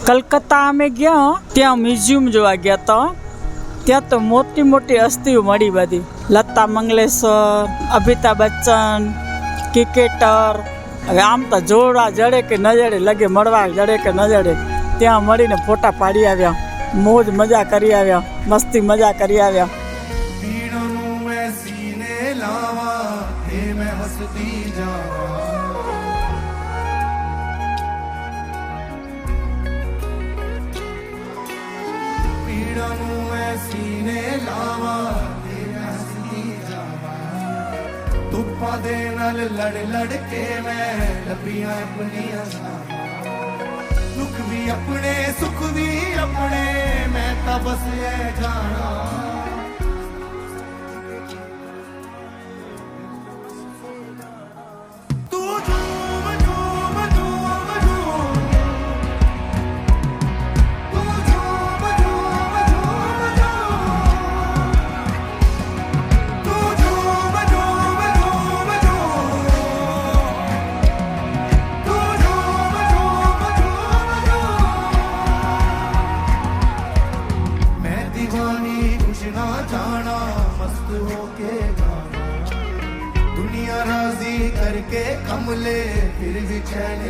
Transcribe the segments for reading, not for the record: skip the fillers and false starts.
કલકત્તા અમે ગયા ત્યાં મ્યુઝિયમ જોવા ગયા હતા. ત્યાં તો મોટી મોટી હસ્તીઓ મળી બધી. લતા મંગેશકર, અમિતાભ બચ્ચન, ક્રિકેટર. હવે આમ તો જોડા જડે કે ન જડે, લગે મળવા જડે કે ન જડે. ત્યાં મળીને ફોટા પાડી આવ્યા, મોજ મજા કરી આવ્યા, મસ્તી મજા કરી આવ્યા. तुप्पा दे नाल लड़ लड़ के मैं लपियां अपनियां दुख भी अपने सुख भी अपने मैं ता बस ये जाना करके कमले फिर भी चैन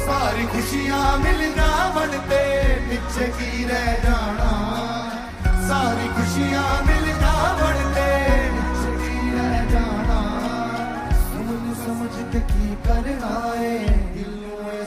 सारी खुशियां मिलना बनते पीछे की रह जाना सारी खुशियां मिलना बनते पीछे की रह जाना समझ समझ के की करना है दिल में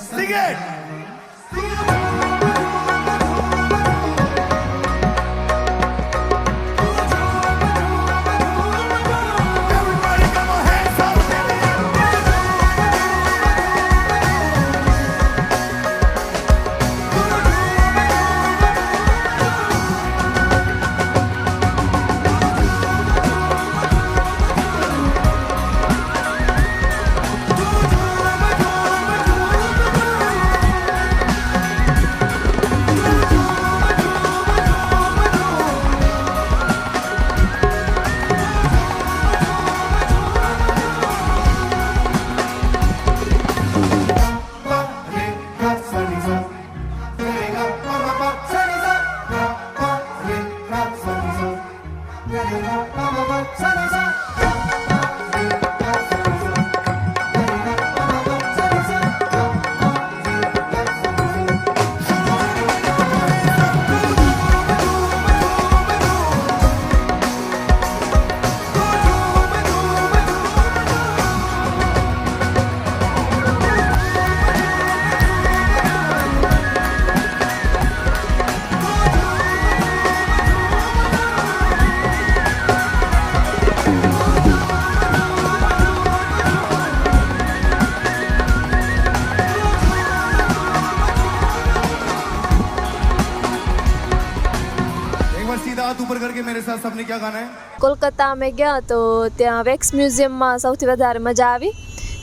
ऊपर करके मेरे साथ सबने क्या गाना है. કોલકાતા અમે ગયા તો ત્યાં વેક્સ મ્યુઝિયમમાં સૌથી વધારે મજા આવી,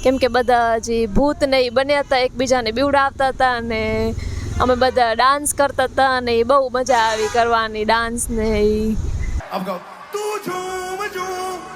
કેમ કે બધા જે ભૂત ને એ બન્યા હતા, એકબીજાને બીવડાવતા હતા અને અમે બધા ડાન્સ કરતા હતા અને એ બહુ મજા આવી કરવાની ડાન્સ ને. अब गाओ तू झूम झूम